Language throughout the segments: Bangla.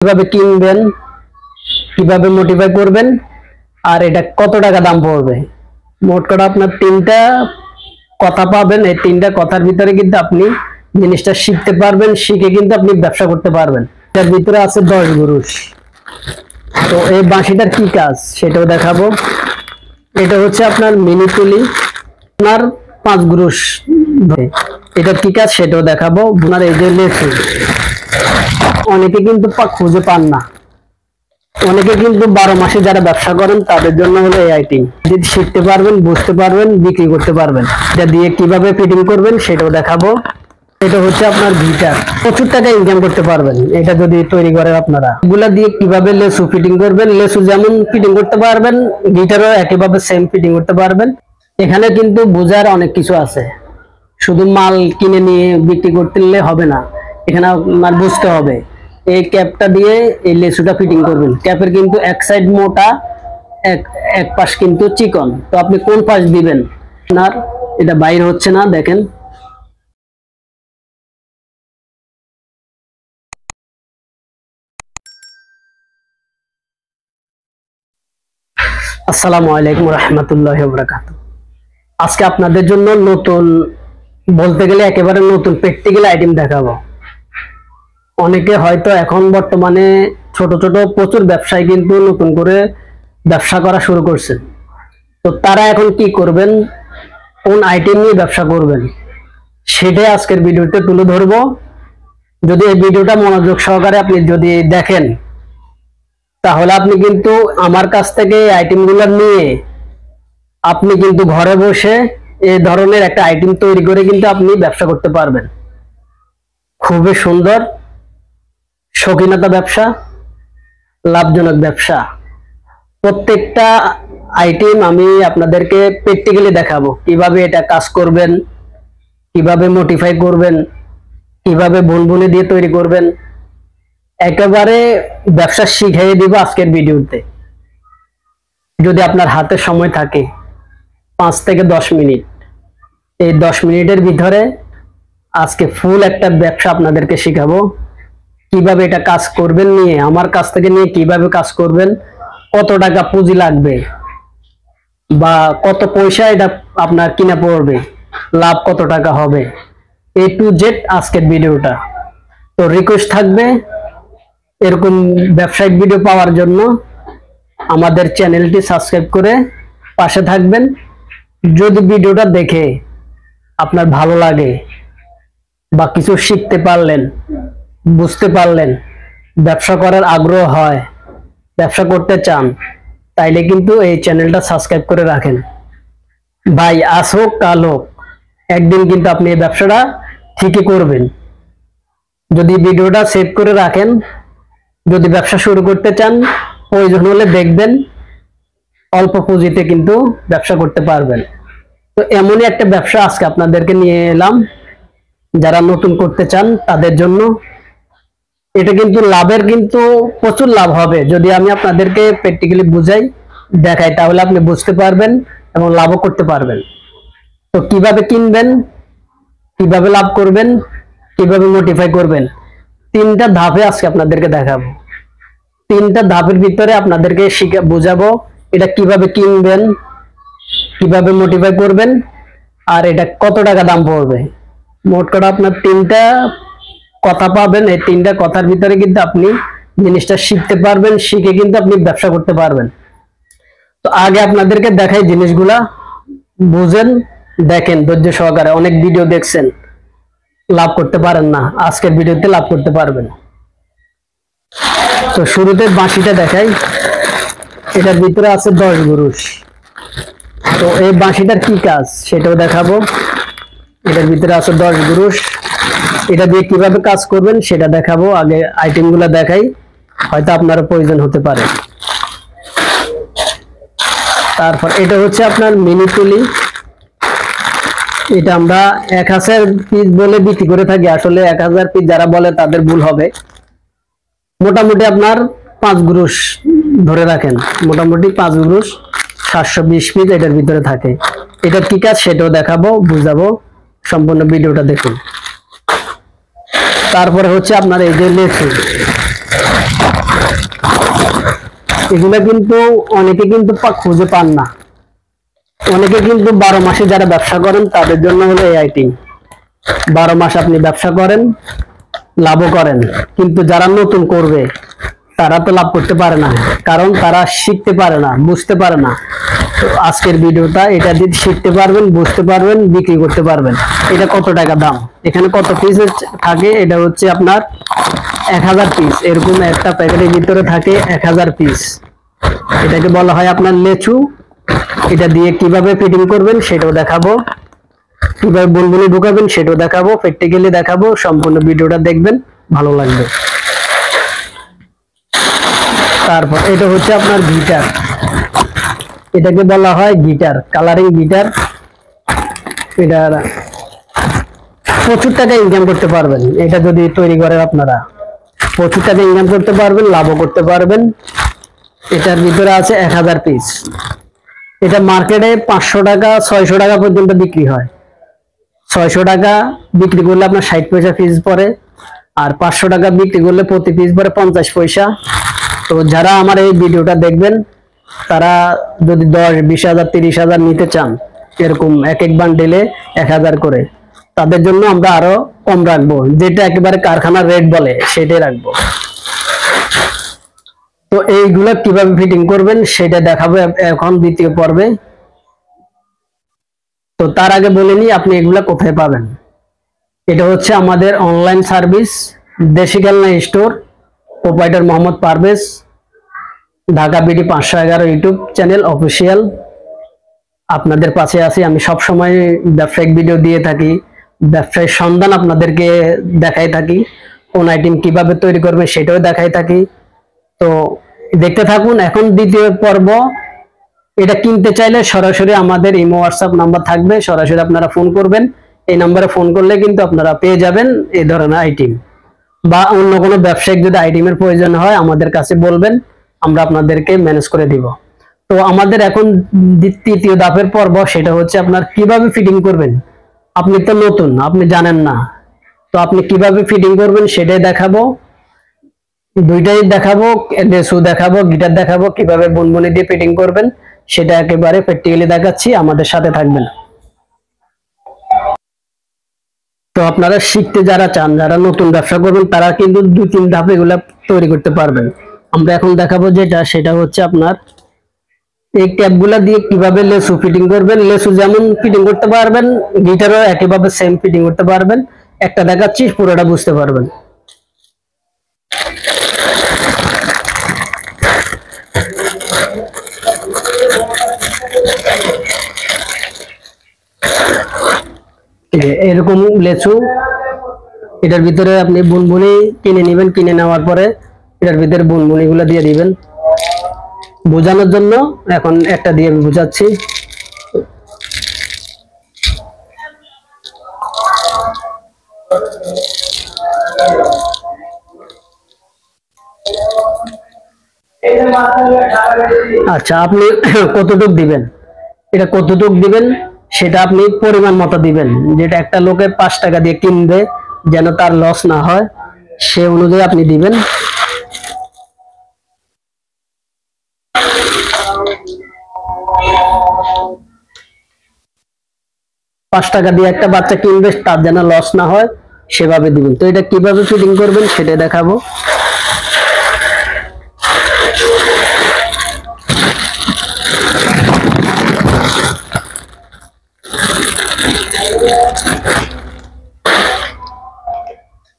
কিভাবে কিনবেন, কিভাবে মডিফাই করবেন, আর এটা কত টাকা দাম পড়বে। মোট কথা আপনার তিনটা কথা পাবেন। এই তিনটা কথার ভিতরে কিন্তু আপনি জিনিসটা শিখতে পারবেন, শিখে কিন্তু আপনি ব্যবসা করতে পারবেন। এর ভিতরে আছে 10 গুরুষ। তো এই বাঁশিটার কি কাজ সেটাও দেখাবো। এটা হচ্ছে আপনার মিনি তুলি, আপনার 5 গুরুষ ধরে। এটার কি কাজ সেটাও দেখাবো। আপনার এই যে লেচু, অনেকে কিন্তু খুঁজে পান না। অনেকে কিন্তু 12 মাসে যারা ব্যবসা করেন তাদের জন্য হলো এই আইটেম। যদি শিখতে পারবেন, বুঝতে পারবেন, বিক্রি করতে পারবেন। এটা দিয়ে কিভাবে ফিটিং করবেন সেটাও দেখাবো। এটা হচ্ছে আপনার গিটার, প্রচুর টাকা ইনকাম করতে পারবেন এটা যদি তৈরি করেন আপনারা। এগুলা দিয়ে কিভাবে লেসু ফিটিং করবেন, লেসু যেমন ফিটিং করতে পারবেন, গিটারও একইভাবে সেম ফিটিং করতে পারবেন। এখানে কিন্তু বোঝার অনেক কিছু আছে, শুধু মাল কিনে নিয়ে বিক্রি করতে হবে না, এখানে আপনার বুঝতে হবে। এই ক্যাপটা দিয়ে এই লেসুটা ফিটিং করবেন। ক্যাপের কিন্তু এক সাইড মোটা, এক পাশ কিন্তু চিকন। তো আপনি কোন পাশ দিবেন, আপনার এটা বাইর হচ্ছে না, দেখেন। আসসালামু আলাইকুম রহমতুল্লাহি ওয়া বারাকাতুহু। আজকে আপনাদের জন্য নতুন, বলতে গেলে একেবারে নতুন প্র্যাকটিক্যাল আইটেম দেখাবো। অনেকে হয়তো এখন বর্তমানে ছোট ছোট প্রচুর ব্যবসায়ী কিন্তু নতুন করে ব্যবসা করা শুরু করছে। তো তারা এখন কি করবেন, কোন আইটেম নিয়ে ব্যবসা করবেন, সেটাই আজকের ভিডিওতে তুলে ধরবো। যদি এই ভিডিওটা মনোযোগ সহকারে আপনি যদি দেখেন, তাহলে আপনি কিন্তু আমার কাছ থেকে এই আইটেমগুলো নিয়ে আপনি কিন্তু ঘরে বসে এই ধরনের একটা আইটেম তৈরি করে কিন্তু আপনি ব্যবসা করতে পারবেন। খুবই সুন্দর শৌখিনতা ব্যবসা, লাভজনক ব্যবসা। প্রত্যেকটা আইটেম আমি আপনাদেরকে প্র্যাকটিক্যালি দেখাবো, কিভাবে এটা কাজ করবেন, কিভাবে মডিফাই করবেন, কিভাবে বুনবুনি দিয়ে তৈরি করবেন। একেবারে ব্যবসা শিখিয়ে দিব আজকের ভিডিওতে। যদি আপনার হাতে সময় থাকে 5 থেকে 10 মিনিট, এই 10 মিনিটের ভিতরে আজকে ফুল একটা ব্যবসা আপনাদেরকে শিখাবো। কিভাবে এটা কাজ করবেন, নিয়ে আমার কাছ থেকে নিয়ে কিভাবে কাজ করবেন, কত টাকা পুঁজি লাগবে বা কত পয়সা এটা আপনার কিনা পড়বে, লাভ কত টাকা হবে, A to Z আজকের ভিডিওটা। তো রিকোয়েস্ট থাকবে, এরকম ব্যবসায়িক ভিডিও পাওয়ার জন্য আমাদের চ্যানেলটি সাবস্ক্রাইব করে পাশে থাকবেন। যদি ভিডিওটা দেখে আপনার ভালো লাগে বা কিছু শিখতে পারলেন, বুঝতে পারলেন, ব্যবসা করার আগ্রহ হয়, ব্যবসা করতে চান, তাইলে কিন্তু এই চ্যানেলটা সাবস্ক্রাইব করে রাখেন। ভাই আজ হোক কাল হোক, একদিন কিন্তু আপনি এই ব্যবসাটা ঠিকই করবেন। যদি ভিডিওটা সেভ করে রাখেন, যদি ব্যবসা শুরু করতে চান, প্রয়োজন হলে দেখবেন, অল্প পুঁজিতে কিন্তু ব্যবসা করতে পারবেন। তো এমনই একটা ব্যবসা আজকে আপনাদেরকে নিয়ে এলাম, যারা নতুন করতে চান তাদের জন্য। এটা কিন্তু লাভের, কিন্তু প্রচুর লাভ হবে যদি আমি আপনাদেরকে প্র্যাকটিক্যালি বুঝাই, দেখাই, তাহলে আপনি বুঝতে পারবেন এবং লাভও করতে পারবেন। তো কিভাবে কিনবেন, কিভাবে লাভ করবেন, কিভাবে মডিফাই করবেন, তিনটা ধাপে আজকে আপনাদেরকে দেখাবো। তিনটা ধাপের ভিতরে আপনাদেরকে বুঝাবো এটা কিভাবে কিনবেন, কিভাবে মডিফাই করবেন, আর এটা কত টাকা দাম পড়বে। মোট কথা আপনার তিনটা কথা পাবেন। এই তিনটা কথার ভিতরে কিন্তু আপনি জিনিসটা শিখতে পারবেন, শিখে কিন্তু আপনি ব্যবসা করতে পারবেন। তো আগে আপনাদেরকে দেখাই জিনিসগুলা, বুঝেন, দেখেন ধৈর্য সহকারে। অনেক ভিডিও দেখছেন, লাভ করতে পারেন না, আজকের ভিডিওতে লাভ করতে পারবেন। তো শুরুতে বাঁশিটা দেখাই। এটার ভিতরে আছে 10 গুরুষ। তো এই বাঁশিটার কি কাজ সেটাও দেখাবো। এটার ভিতরে আছে 10 গুরুষ। এটা দিয়ে কিভাবে কাজ করবেন সেটা দেখাবো। আগে আইটেমগুলো দেখাই, হয়তো আপনারও প্রয়োজন হতে পারে। তারপর এটা হচ্ছে আপনার মিনি তুলি। এটা আমরা 1000 পিস বলে বিক্রি করে থাকি, আসলে 1000 পিস যারা বলে তাদের ভুল হবে। মোটামুটি আপনার 5 গুরুষ ধরে রাখেন, মোটামুটি 5 গুরুষ, 720 পিস এটার ভিতরে থাকে। এটার কি কাজ সেটাও দেখাবো, বুঝাবো, সম্পূর্ণ ভিডিওটা দেখুন। তারপরে হচ্ছে আপনার এই যে লেচু, এগুলা কিন্তু অনেকে কিন্তু খুঁজে পান না। অনেকে কিন্তু 12 মাসে যারা ব্যবসা করেন তাদের জন্য হলো এই আইটেম। 12 মাস আপনি ব্যবসা করেন, লাভও করেন, কিন্তু যারা নতুন করবে তারা তো লাভ করতে পারে না, কারণ তারা শিখতে পারে না, বুঝতে পারে না। তো আজকের ভিডিওটা এটা দিয়ে শিখতে পারবেন, বুঝতে পারবেন, বিক্রি করতে পারবেন। এটা কত টাকা দাম, এখানে কত পিস থাকে, এটা হচ্ছে আপনার 1000 পিস। এরকম একটা প্যাকেটের ভিতরে থাকে 1000 পিস। এটাকে বলা হয় আপনার লেচু। এটা দিয়ে কিভাবে ফিটিং করবেন সেটাও দেখাবো, কিভাবে বুনবুনি ঢুকাবেন সেটাও দেখাবো, প্র্যাকটিক্যালি দেখাবো। সম্পূর্ণ ভিডিওটা দেখবেন, ভালো লাগবে। তারপর এটা হচ্ছে আপনার গিটার। এটাকে বলা হয় গিটার, কালারিং গিটার। এটা প্রচুর টাকা ইনকাম করতে পারবেন, এটা যদি তৈরি করেন আপনারা প্রচুর টাকা ইনকাম করতে পারবেন, লাভও করতে পারবেন। এটার ভিতরে আছে 1000 পিস। এটা মার্কেটে 500 টাকা 600 টাকা পর্যন্ত বিক্রি হয়। 600 টাকা বিক্রি করলে আপনার 60 পয়সা পিস পড়ে, আর 500 টাকা বিক্রি করলে প্রতি পিস পড়ে 50 পয়সা। তো যারা আমার এই ভিডিওটা দেখবেন তারা যদি 10, 20,000, 30,000 নিতে চান, এরকম এক এক বান্ডেলে 1000 করে, তাদের জন্য আমরা আরো কম রাখবো, যেটা একেবারে কারখানার রেট বলে সেটাই রাখবো। তো এইগুলা কিভাবে ফিটিং করবেন সেটা দেখাবো এখন দ্বিতীয় পর্বে। তো তার আগে বলে নিই আপনি এগুলা কোথায় পাবেন। এটা হচ্ছে আমাদের অনলাইন সার্ভিস, দেশি খেলনা store, proprietor Mohammad Parvez, Dhaka BD 511 YouTube channel official. আপনাদের পাশে আছি আমি, সব সময় ব্যবসায়িক ভিডিও দিয়ে থাকি, ব্যবসায়িক সন্ধান আপনাদেরকে দেখাই থাকি, কোন আইটেম কিভাবে তৈরি করবেন সেটাও দেখাই থাকি। তো দেখতে থাকুন। এখন দ্বিতীয় পর্ব। এটা কিনতে চাইলে সরাসরি আমাদের ইমো হোয়াটসঅ্যাপ নাম্বার থাকবে, সরাসরি আপনারা ফোন করবেন। এই নাম্বারে ফোন করলে কিন্তু আপনারা পেয়ে যাবেন এই ধরনের আইটেম, বা অন্য কোনো ব্যবসায়িক যদি আইটেমের প্রয়োজন হয় আমাদের কাছে বলবেন, আমরা আপনাদেরকে ম্যানেজ করে দিব। তো আমাদের এখন তৃতীয় ধাপের পর্ব, সেটা হচ্ছে আপনার কিভাবে ফিটিং করবেন। আপনি তো নতুন, আপনি জানেন না, তো আপনি কিভাবে ফিটিং করবেন সেটাই দেখাবো, দুইটাই দেখাবো, লেসু দেখাবো, গিটার দেখাবো, কিভাবে বুনবুনি দিয়ে ফিটিং করবেন সেটা একেবারে প্র্যাকটিক্যালি দেখাচ্ছি, আমাদের সাথে থাকবেন। তো আপনারা শিখতে যারা চান, যারা নতুন ব্যবসা করবেন, তারা কিন্তু 2-3 ধাপে এগুলা তৈরি করতে পারবেন। আমরা এখন দেখাবো যেটা, সেটা হচ্ছে আপনার এই ক্যাপগুলা দিয়ে কিভাবে লেসু ফিটিং করবেন। লেসু যেমন ফিটিং করতে পারবেন, গিটারও একইভাবে সেম ফিটিং করতে পারবেন। একটা দেখাচ্ছি, পুরোটা বুঝতে পারবেন। এরকম লেচু, এটার ভিতরে আপনি বুনবুনি কিনে নেবেন, কিনে নেওয়ার পরে এটার ভিতরে বুনবুনি গুলা দিয়ে দিবেন। বোঝানোর জন্য এখন একটা দিয়ে আমি বোঝাচ্ছি। আচ্ছা, আপনি কতটুক দিবেন, এটা কতটুক দিবেন সেটা আপনি পরিমাণ মতো দিবেন, যেটা একটা লোকে 5 টাকা দিয়ে কিনবে যেন তার লস না হয়, সে অনুযায়ী আপনি দিবেন। ৳5 দিয়ে একটা বাচ্চা কিনবে, তার যেন লস না হয় সেভাবে দিবেন। তো এটা কিভাবে ফিটিং করবেন সেটা দেখাবো।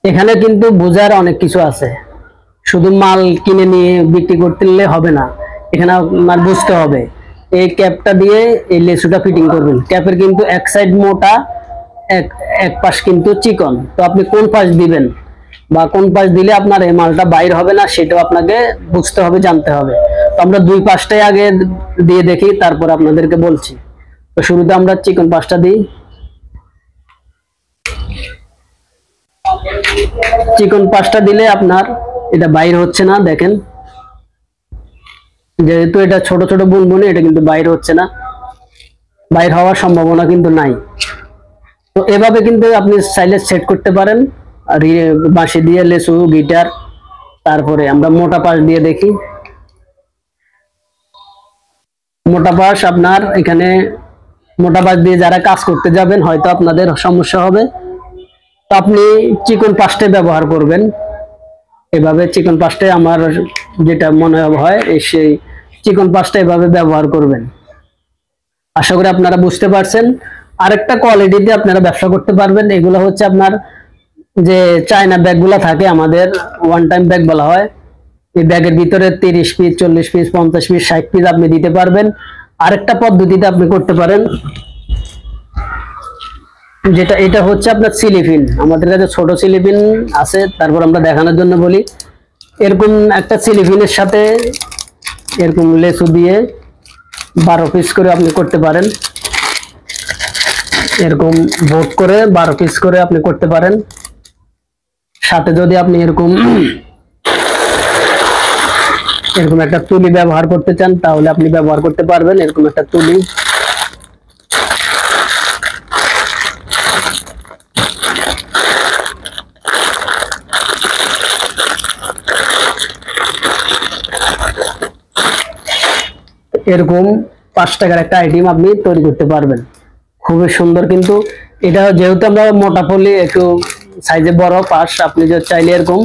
এখানে কিন্তু বোঝার অনেক কিছু আছে, শুধু মাল কিনে নিয়ে বিক্রি করতে হবে না, এখানে আপনার বুঝতে হবে। এই ক্যাপটা দিয়ে এই লেসুটা ফিটিং করবেন। ক্যাপের কিন্তু এক সাইড মোটা, এক পাশ কিন্তু চিকন। তো আপনি কোন পাশ দিবেন বা কোন পাশ দিলে আপনার এই মালটা বাইর হবে না সেটাও আপনাকে বুঝতে হবে, জানতে হবে। তো আমরা দুই পাশটাই আগে দিয়ে দেখি, তারপর আপনাদেরকে বলছি। তো শুরুতে আমরা চিকন পাশটা দিই। চিকন পাশটা দিলে আপনার এটা বাইর হচ্ছে না, দেখেন, যেহেতু এটা ছোট ছোট বুনবুনি, এটা কিন্তু বাইর হচ্ছে না, বাইর হওয়ার সম্ভাবনা কিন্তু নাই। তো এভাবে কিন্তু আপনি চাইলে সেট করতে পারেন। আর বাঁশি দিয়ে লেসু, গিটার, তারপরে আমরা মোটা পাশ দিয়ে দেখি। মোটা পাশ আপনার এখানে মোটা পাশ দিয়ে যারা কাজ করতে যাবেন হয়তো আপনাদের সমস্যা হবে, তো আপনি চিকন পাশটাই ব্যবহার করবেন। এভাবে চিকন পাশটাই আমার যেটা মনে হয় সেই চিকন পাশটা এভাবে ব্যবহার করবেন। আশা করি আপনারা বুঝতে পারছেন। আরেকটা কোয়ালিটিতে আপনারা ব্যবসা করতে পারবেন। এগুলো হচ্ছে আপনার যে চায়না ব্যাগগুলো থাকে, আমাদের ওয়ান টাইম ব্যাগ বলা হয়। এই ব্যাগের ভিতরে 30 পিস 40 পিস 50 পিস 60 পিস আপনি দিতে পারবেন। আরেকটা পদ্ধতিতে আপনি করতে পারেন, যেটা এটা হচ্ছে আপনার সিলিপিন। আমাদের কাছে ছোট সিলিপিন আছে, তারপর আমরা দেখানোর জন্য বলি। এরকম একটা সিলিপিনের সাথে এরকম লেসু দিয়ে 12 পিস করে আপনি করতে পারেন। এরকম ভোট করে 12 পিস করে আপনি করতে পারেন। সাথে যদি আপনি এরকম একটা তুলি ব্যবহার করতে চান তাহলে আপনি ব্যবহার করতে পারবেন। এরকম একটা তুলি, এরকম 5 টাকার একটা আইটেম আপনি তৈরি করতে পারবেন, খুবই সুন্দর। কিন্তু এটা যেহেতু আমরা মোটা পলি, একটু সাইজে বড় পাশ, আপনি যদি চাইলে এরকম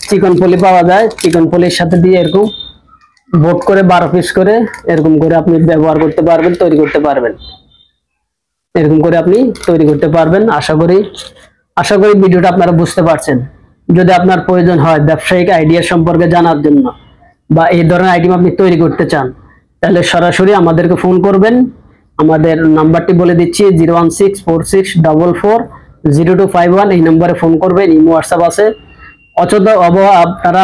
চিকন পলি পাওয়া যায়, চিকন পলির সাথে দিয়ে এরকম বোট করে 12 পিস করে এরকম করে আপনি ব্যবহার করতে পারবেন, তৈরি করতে পারবেন। এরকম করে আপনি তৈরি করতে পারবেন। আশা করি ভিডিওটা আপনারা বুঝতে পারছেন। যদি আপনার প্রয়োজন হয় ব্যবসায়িক আইডিয়া সম্পর্কে জানার জন্য বা এই ধরনের আইটেম আপনি তৈরি করতে চান, তাহলে সরাসরি আমাদেরকে ফোন করবেন। আমাদের নাম্বারটি বলে দিচ্ছি 01646440251। এই নম্বরে ফোন করবেন। ইমো হোয়াটসঅ্যাপ আছে। আপনারা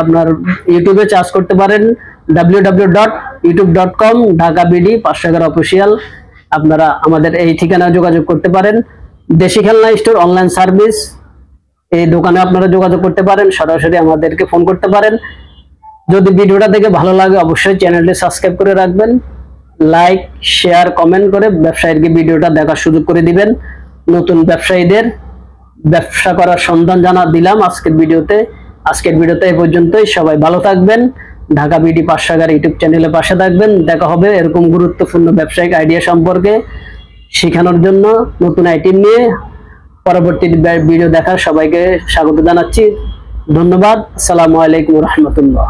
আপনার ইউটিউবে চার্জ করতে পারেন www.youtube.com ঢাকা বিডি 511 অফিসিয়াল। আপনারা আমাদের এই ঠিকানায় যোগাযোগ করতে পারেন। দেশি খেলনা স্টোর অনলাইন সার্ভিস, এই দোকানে আপনারা যোগাযোগ করতে পারেন, সরাসরি আমাদেরকে ফোন করতে পারেন। যদি ভিডিওটা দেখে ভালো লাগে অবশ্যই চ্যানেলটি সাবস্ক্রাইব করে রাখবেন, লাইক শেয়ার কমেন্ট করে ব্যবসায়ীকে ভিডিওটা দেখার সুযোগ করে দিবেন। নতুন ব্যবসায়ীদের ব্যবসা করার সন্ধান দিলাম আজকের ভিডিওতে এই পর্যন্তই। সবাই ভালো থাকবেন। ঢাকা বিডি 511 ইউটিউব চ্যানেলে পাশে থাকবেন। দেখা হবে এরকম গুরুত্বপূর্ণ ব্যবসায়িক আইডিয়া সম্পর্কে শেখানোর জন্য নতুন আইটেম নিয়ে। পরবর্তী ভিডিও দেখার সবাইকে স্বাগত জানাচ্ছি। ধন্যবাদ। আসসালামু আলাইকুম রহমতুল্লাহ।